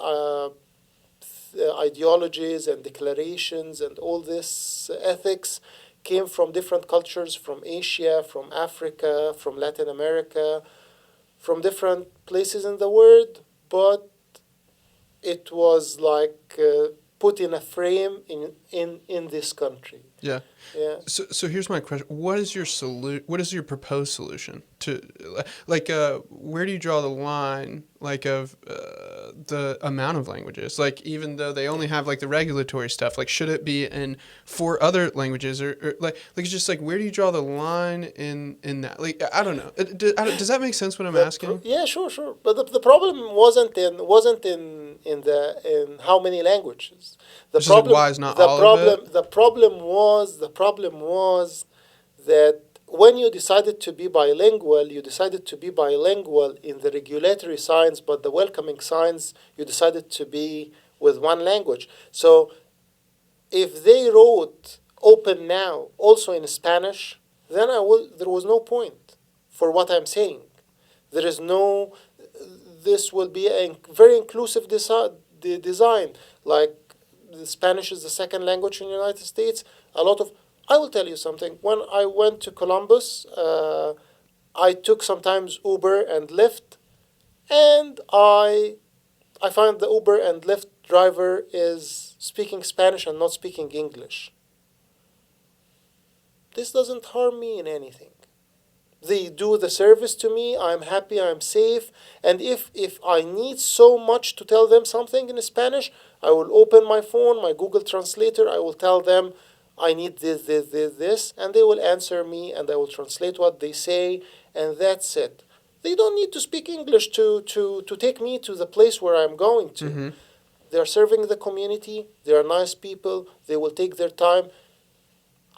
ideologies and declarations and all this ethics came from different cultures, from Asia, from Africa, from Latin America, from different places in the world, but it was like put in a frame in this country. Yeah. Yeah. So here's my question: what is your What is your proposed solution to, like, where do you draw the line, like, of the amount of languages? Like, even though they only have like the regulatory stuff, like, should it be in 4 other languages, or like it's just like, where do you draw the line in that? Like, I don't know. Does that make sense? What I'm asking? Yeah, sure. But the problem wasn't in how many languages. The Just like, problem why is not the all problem of it? the problem was that when you decided to be bilingual, you decided to be bilingual in the regulatory signs, but the welcoming signs you decided to be with one language. So if they wrote open now also in Spanish, then there was no point for what I'm saying. There is no. This will be a very inclusive design. Like the Spanish is the second language in the United States. A lot of. I will tell you something. When I went to Columbus, I took sometimes Uber and Lyft, and I find the Uber and Lyft driver is speaking Spanish and not speaking English. This doesn't harm me in anything. They do the service to me. I'm happy. I'm safe. And if I need so much to tell them something in Spanish, I will open my phone, my Google Translator. I will tell them I need this, and they will answer me, and I will translate what they say, and that's it. They don't need to speak English to take me to the place where I'm going to. Mm-hmm. They're serving the community. They are nice people. They will take their time.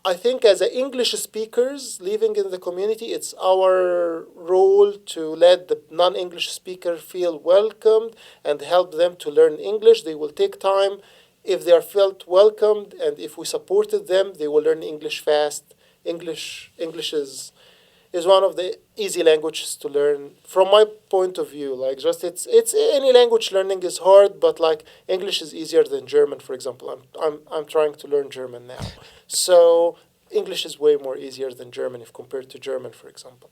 I think as a English speakers living in the community, it's our role to let the non-English speaker feel welcomed and help them to learn English. They will take time. If they are felt welcomed and if we supported them, they will learn English fast. English is one of the easy languages to learn from my point of view. Like just it's any language learning is hard, but like English is easier than German, for example. I'm trying to learn German now, so English is way more easier than German if compared to German, for example.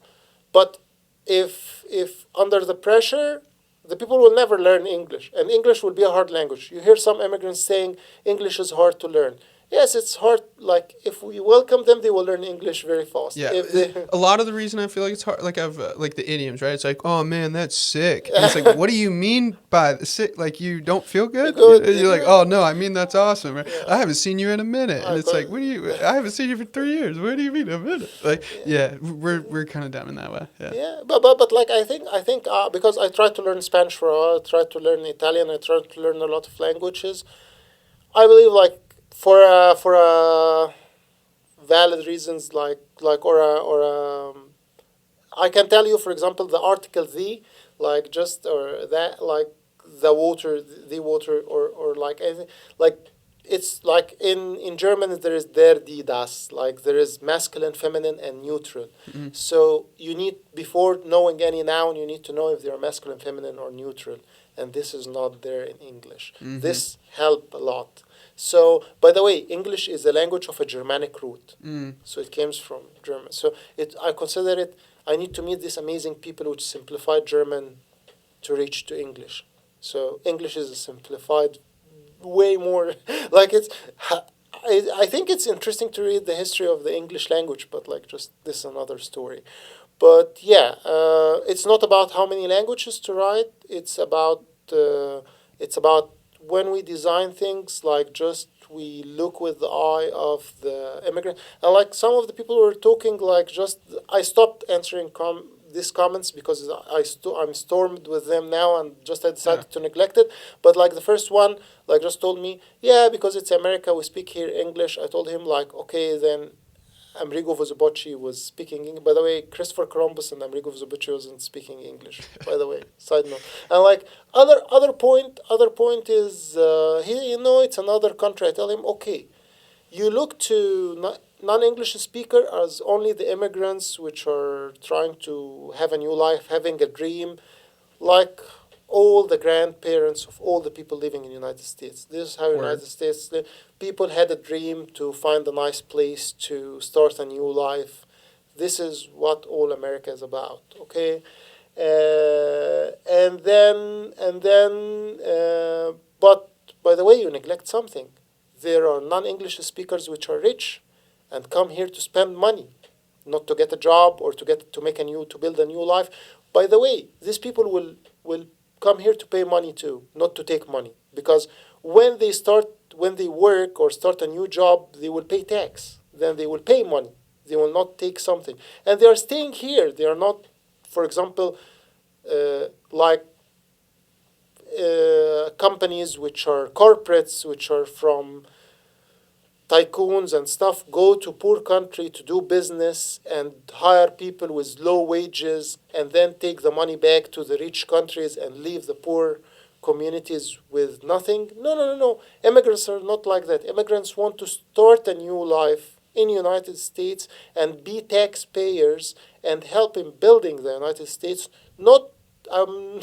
But if under the pressure, the people will never learn English, and English will be a hard language. You hear some immigrants saying English is hard to learn. Yes, it's hard. Like if we welcome them, they will learn English very fast. Yeah, If they, a lot of the reason I feel like it's hard, like I've like the idioms, right? It's like, oh man, that's sick. And it's like, what do you mean by the sick? Like, you don't feel good? Good, You're like, good. oh no, I mean that's awesome. Right? Yeah. I haven't seen you in a minute, and I it's like, got- what do you? I haven't seen you for 3 years. What do you mean a minute? Like, yeah, we're kind of dumb in that way. Yeah. Yeah, but like I think because I tried to learn Spanish for a while, I tried to learn Italian, I tried to learn a lot of languages. I believe like for valid reasons like I can tell you, for example, the article the, like just or that, like the water, or like anything, like it's like in German there is der die das, like there is masculine, feminine, and neutral. Mm-hmm. So you need, before knowing any noun, you need to know if they are masculine, feminine, or neutral, and this is not there in English. Mm-hmm. This help a lot. So, by the way, English is a language of a Germanic root. Mm. So it comes from German. So I consider it. I need to meet these amazing people which simplified German to reach to English. So English is a simplified, way more like it's. I think it's interesting to read the history of the English language, but like just this is another story. But yeah, it's not about how many languages to write. It's about when we design things, like just we look with the eye of the immigrant. And like some of the people were talking, like just I stopped answering these comments because I'm stormed with them now, and just I Yeah. decided to neglect it. But like the first one, like just told me, yeah, because it's America, we speak here English. I told him like, okay, then Amerigo Vespucci was speaking English. By the way, Christopher Columbus and Amerigo Vespucci wasn't speaking English. By the way, side note. And like other point is he, it's another country. I tell him, okay, you look to non-English speaker as only the immigrants which are trying to have a new life, having a dream, like all the grandparents of all the people living in the United States. This is how Word. United States people had a dream to find a nice place to start a new life. This is what all America is about. Okay, but by the way, you neglect something. There are non-English speakers which are rich, and come here to spend money, not to get a job or to build a new life. By the way, these people will come here to pay money too, not to take money, because when they work or start a new job, they will pay tax. Then they will pay money. They will not take something, and they are staying here. They are not, for example, like companies which are corporates, which are from tycoons and stuff, go to poor country to do business and hire people with low wages and then take the money back to the rich countries and leave the poor communities with nothing. No, no, no, no. Immigrants are not like that. Immigrants want to start a new life in United States and be taxpayers and help in building the United States. Not um,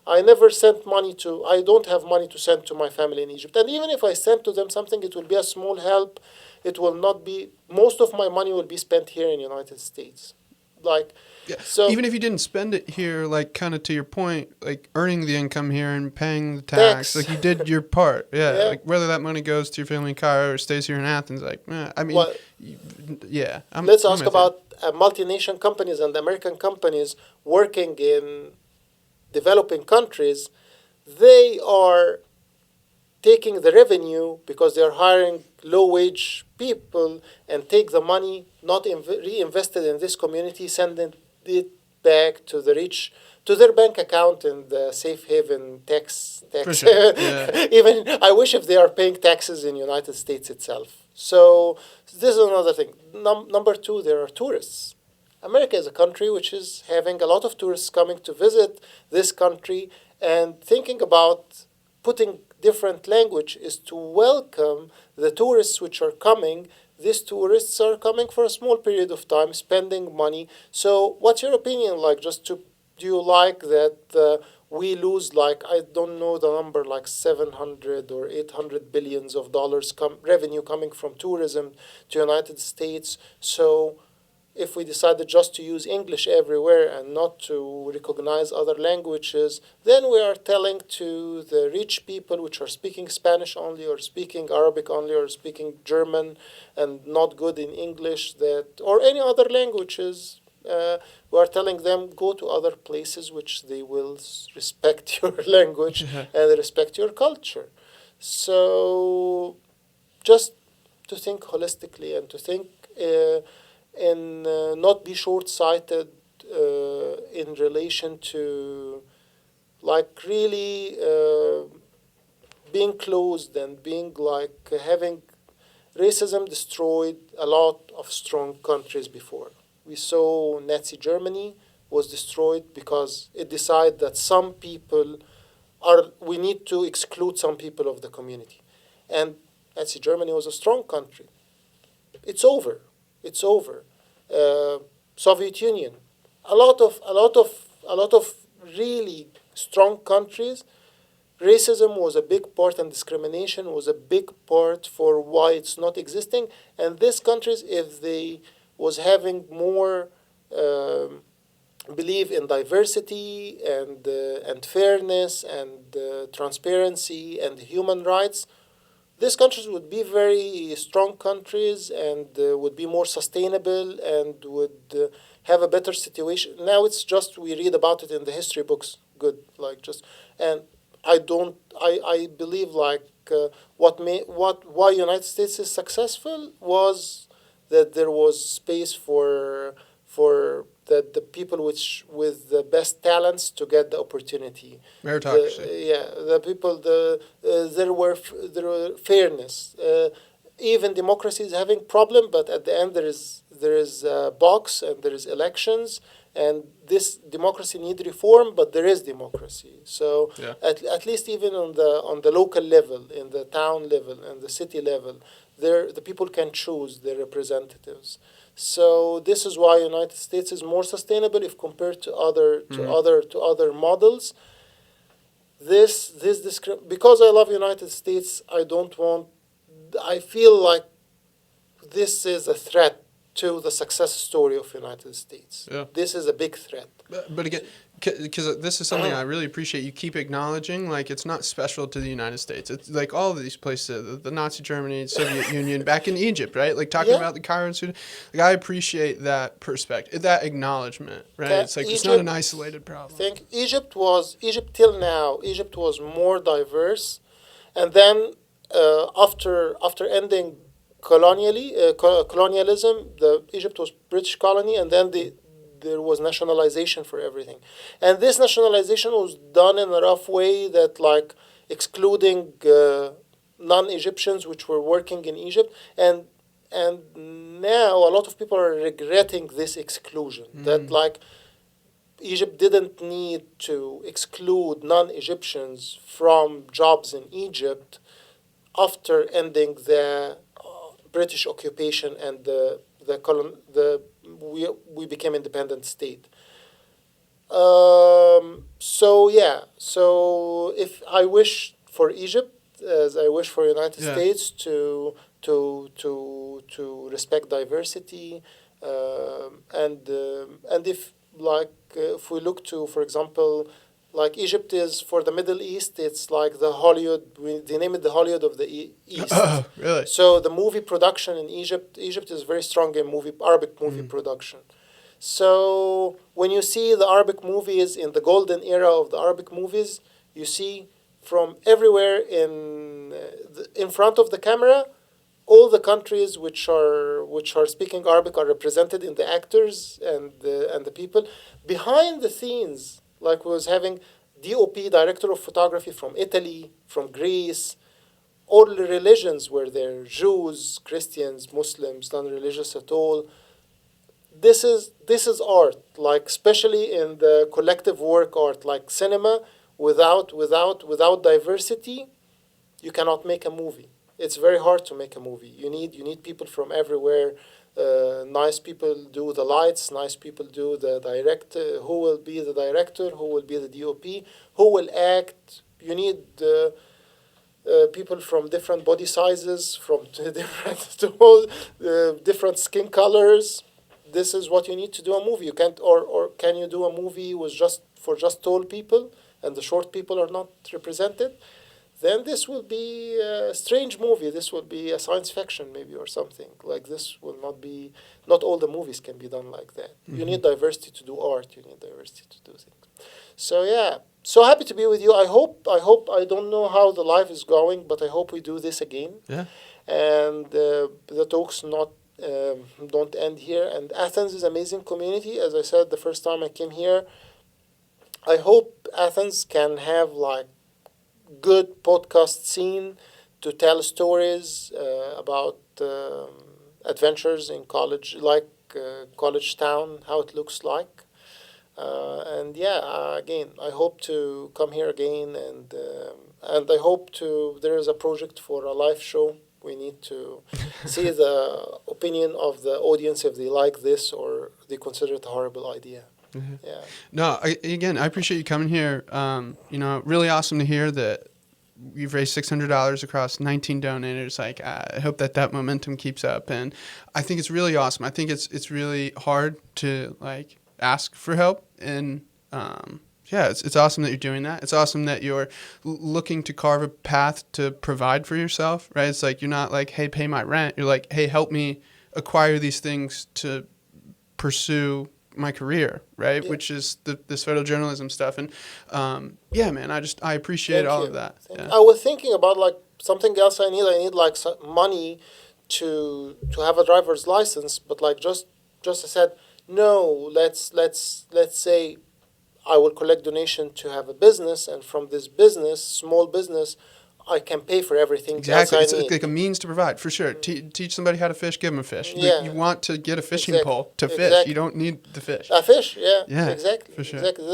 I never sent money to, I don't have money to send to my family in Egypt. And even if I send to them something, it will be a small help. It will not be, most of my money will be spent here in the United States. Like, Yeah. so Even if you didn't spend it here, like kind of to your point, like earning the income here and paying the tax, tax, like you did your part. Yeah. yeah. Like whether that money goes to your family in Cairo or stays here in Athens, like, I mean, Well, you, yeah, let's I'm ask with you. about multinational companies and American companies working in developing countries. They are taking the revenue because they're hiring low wage people and take the money not reinvested in this community, sending it back to the rich, to their bank account in the safe haven For tax. sure. Yeah. Even I wish if they are paying taxes in United States itself. So this is another thing. Number two, there are tourists. America is a country which is having a lot of tourists coming to visit this country, and thinking about putting different language is to welcome the tourists which are coming. These tourists are coming for a small period of time, spending money. So, what's your opinion? Like, do you like that we lose, like, I don't know the number, like 700 or 800 billions of dollars revenue coming from tourism to United States? So, if we decided just to use English everywhere and not to recognize other languages, then we are telling to the rich people which are speaking Spanish only or speaking Arabic only or speaking German and not good in English that or any other languages. We are telling them go to other places which they will respect your language Yeah. and respect your culture. So just to think holistically and to think and not be short-sighted in relation to like really being closed and being like having racism destroyed a lot of strong countries before. We saw Nazi Germany was destroyed because it decided that some people we need to exclude some people of the community. And Nazi Germany was a strong country. It's over. It's over. Uh, Soviet Union, a lot of really strong countries. Racism was a big part, and discrimination was a big part for why it's not existing. And these countries, if they was having more believe in diversity and fairness and transparency and human rights, these countries would be very strong countries and would be more sustainable and would have a better situation. Now it's just we read about it in the history books. Good, like just and I don't. I believe like why United States is successful was that there was space for the people which with the best talents to get the opportunity. Meritocracy. The people there were fairness. Even democracy is having problem, but at the end there is a box and there is elections, and this democracy need reform, but there is democracy. So Yeah. at least even on the local level, in the town level and the city level, there the people can choose their representatives. So this is why United States is more sustainable if compared to other models. Because I love United States, I don't want. I feel like this is a threat to the success story of United States. Yeah. This is a big threat. But again, because this is something I really appreciate. You keep acknowledging, like, it's not special to the United States. It's like all of these places, the Nazi Germany, Soviet Union, back in Egypt, right? Like talking about the Cairo and Sudan. Like, I appreciate that perspective, that acknowledgement, right? It's like it's not an isolated problem. Egypt till now. Egypt was more diverse, and then after ending colonialism, Egypt was British colony, and then there was nationalization for everything, and this nationalization was done in a rough way that like excluding non-Egyptians which were working in Egypt, and now a lot of people are regretting this exclusion. That like Egypt didn't need to exclude non-Egyptians from jobs in Egypt after ending the British occupation and we became independent state. So if I wish for Egypt, as I wish for United States to respect diversity, and if we look to, for example, like Egypt is for the Middle East, it's like the Hollywood. They name it the Hollywood of the East. Oh, really? So the movie production in Egypt is very strong in Arabic movie production. So when you see the Arabic movies in the golden era of the Arabic movies, you see from everywhere in front of the camera, all the countries which are speaking Arabic are represented in the actors and the people behind the scenes. Like was having DOP, director of photography from Italy, from Greece. All the religions were there: Jews, Christians, Muslims, non-religious at all. This is art, like especially in the collective work art, like cinema. Without diversity, you cannot make a movie. It's very hard to make a movie. You need people from everywhere. Nice people do the lights. Nice people do the who will be the director? Who will be the DOP? Who will act? You need people from different body sizes, from different skin colors. This is what you need to do a movie. You can't, or can you do a movie with just tall people and the short people are not represented? Then this will be a strange movie. This will be a science fiction maybe or something. Like this will not be, not all the movies can be done like that. Mm-hmm. You need diversity to do art. You need diversity to do things. So yeah, so happy to be with you. I hope, I don't know how the life is going, but I hope we do this again. Yeah. And the talks don't end here. And Athens is an amazing community. As I said, the first time I came here, I hope Athens can have like good podcast scene to tell stories about adventures in college, like college town, how it looks like. And yeah, again, I hope to come here again, and I hope there is a project for a live show. We need to see the opinion of the audience if they like this or they consider it a horrible idea. Mm-hmm. Yeah. No, I appreciate you coming here. Really awesome to hear that you've raised $600 across 19 donors. Like, I hope that momentum keeps up, and I think it's really awesome. I think it's really hard to like ask for help, and it's awesome that you're doing that. It's awesome that you're looking to carve a path to provide for yourself, right? It's like you're not like, hey, pay my rent. You're like, hey, help me acquire these things to pursue my career, right? Yeah. Which is this photojournalism stuff. And yeah, man, I appreciate Thank all you. of that. Thank you. Yeah. I was thinking about like something else I need. I need like some money to have a driver's license, but like just I said, no, let's say I will collect donation to have a business, and from this business, small business, I can pay for everything else Exactly. I It's need. like a means to provide, for sure. Teach somebody how to fish, give them a fish. Like, Yeah, you want to get a fishing exactly, pole to fish. You exactly. don't need the fish. A fish, yeah, Yeah, exactly, for sure. exactly.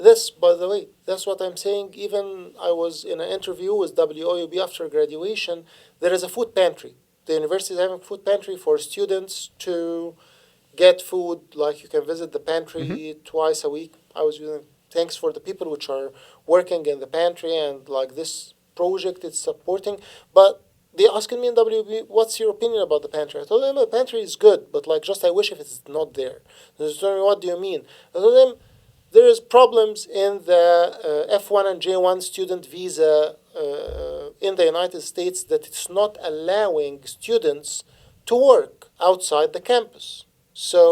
This, by the way, that's what I'm saying. Even I was in an interview with WOUB after graduation. There is a food pantry. The university is having food pantry for students to get food. Like you can visit the Hmm. pantry twice a week. I was using thanks for the people which are working in the pantry and like this project it's supporting. But they asking me in WB, what's your opinion about the pantry? I told them the pantry is good, but like just I wish if it's not there. They told me, what do you mean? I told them there is problems in the F1 and J1 student visa in the United States that it's not allowing students to work outside the campus. So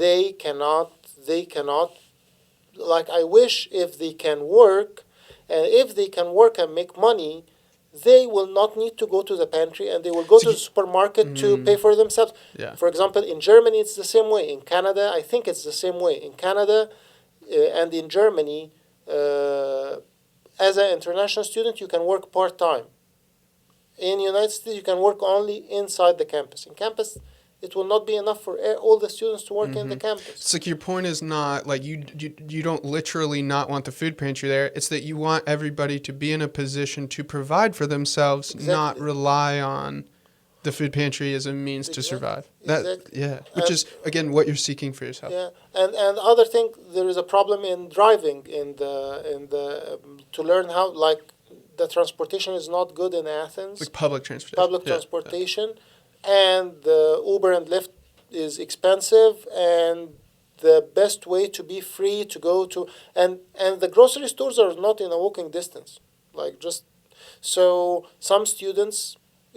they cannot like I wish if they can work, and if they can work and make money, they will not need to go to the pantry and they will go So to the supermarket to pay mm, for themselves. yeah. For example, in Germany it's the same way. In Canada, I think it's the same way. In Canada and in Germany, as an international student, you can work part time. In United States, you can work only inside the campus. In campus, it will not be enough for all the students to work in the Hmm. campus. It's like your point is not like you don't literally not want the food pantry there. It's that you want everybody to be in a position to provide for themselves, not Exactly. rely on the food pantry as a means to Exactly. survive. That Exactly. yeah, which And is again what you're seeking for yourself. yeah, and other thing, there is a problem in driving in the to learn how like the transportation is not good in Athens. Like public transportation. Public Yeah. transportation, and the Uber and Lyft is expensive, and the best way to be free to go to and the grocery stores are not in a walking distance, like just so some students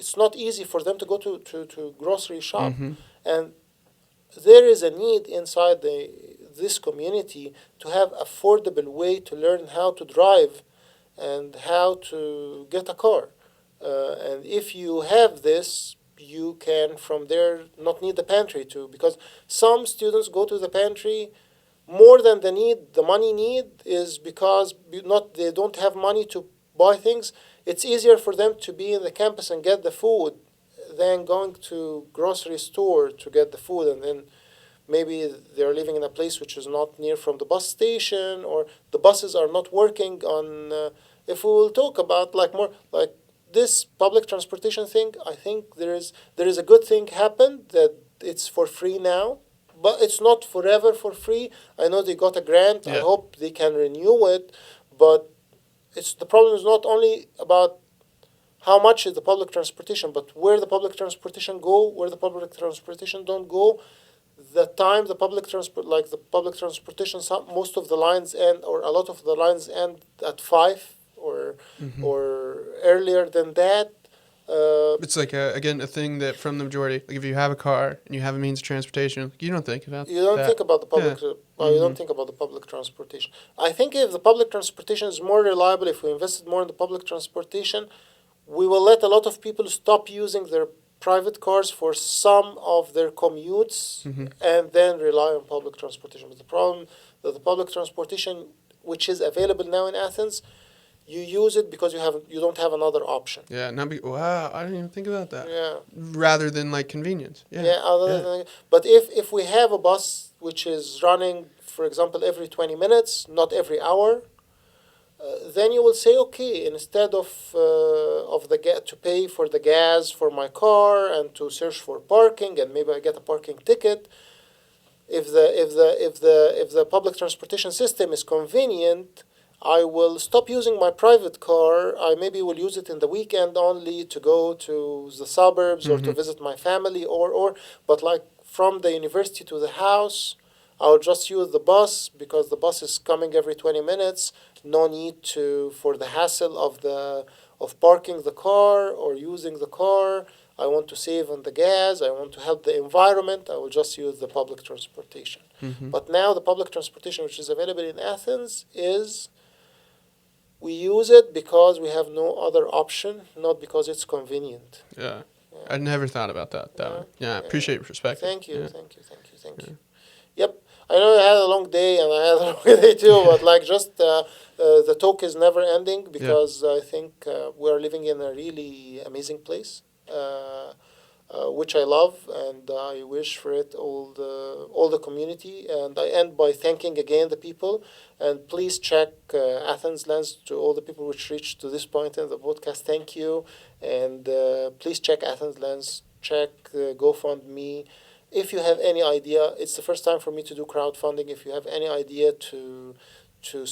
it's not easy for them to go to grocery shop, Mm-hmm. and there is a need inside this community to have affordable way to learn how to drive and how to get a car. And if you have this, you can from there not need the pantry too, because some students go to the pantry more than the money need is because not they don't have money to buy things. It's easier for them to be in the campus and get the food than going to grocery store to get the food, and then maybe they're living in a place which is not near from the bus station, or the buses are not working on if we will talk about like more like this public transportation thing, I think there is a good thing happened that it's for free now, but it's not forever for free. I know they got a grant. I Yeah. hope they can renew it, but it's the problem is not only about how much is the public transportation, but where the public transportation go, where the public transportation don't go, the time the public transport like the public transportation most of the lines end or a lot of the lines end at 5 Mm-hmm. or earlier than that. It's like again a thing that from the majority, like if you have a car and you have a means of transportation, you don't think about You don't that. think about the Yeah. public you Mm-hmm. don't think about the public transportation. I think if the public transportation is more reliable, if we invested more in the public transportation, we will let a lot of people stop using their private cars for some of their commutes Mm-hmm. and then rely on public transportation. But the problem that the public transportation which is available now in Athens, you use it because you don't have another option. Yeah. Wow, I didn't even think about that. Yeah. Rather than like convenience. Yeah. Yeah, other Yeah. than but if we have a bus which is running, for example, every 20 minutes, not every hour, then you will say, okay, instead of the to pay for the gas for my car and to search for parking and maybe I get a parking ticket, if the public transportation system is convenient, I will stop using my private car. I maybe will use it in the weekend only to go to the suburbs or to Mm-hmm. visit my family or but like from the university to the house, I'll just use the bus because the bus is coming every 20 minutes. No need for the hassle of parking the car or using the car. I want to save on the gas. I want to help the environment. I will just use the public transportation. Mm-hmm. But now the public transportation which is available in Athens is we use it because we have no other option, not because it's convenient. Yeah. Yeah. I never thought about that. Yeah. Appreciate your perspective. Thank you, Yeah. thank you. Yep. I know I had a long day and I had a long day too, but like just the talk is never ending because I think we are living in a really amazing place. Which I love, and I wish for it all the community. And I end by thanking again the people. And please check Athens Lens to all the people which reached to this point in the podcast. Thank you, and please check Athens Lens. Check GoFundMe. If you have any idea, it's the first time for me to do crowdfunding. If you have any idea to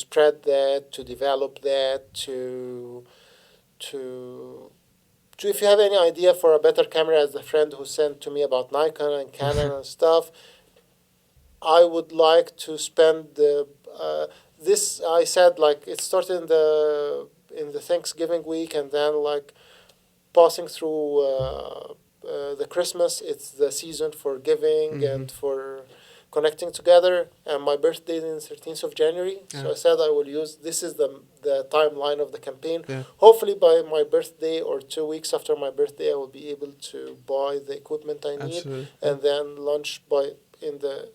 spread that, to develop that, to if you have any idea for a better camera, as the friend who sent to me about Nikon and Canon and stuff, I would like to spend this. I said like it started in the Thanksgiving week, and then like passing through the Christmas. It's the season for giving and for connecting together. And my birthday is on the 13th of January. Yeah. So I said I will use, this is the timeline of the campaign. Yeah. Hopefully by my birthday or 2 weeks after my birthday, I will be able to buy the equipment I need. Absolutely. And then launch in the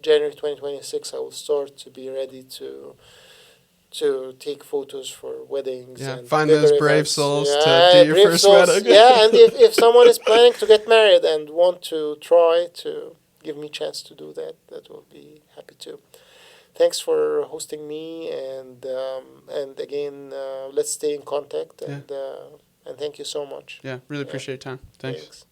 January 2026, I will start to be ready to take photos for weddings. Yeah, and find those brave events. Souls to do your first wedding. Yeah, and if someone is planning to get married and want to try to give me a chance to do that, that will be happy to. Thanks for hosting me, and again, let's stay in contact, and thank you so much. Yeah, really appreciate your time. Thanks.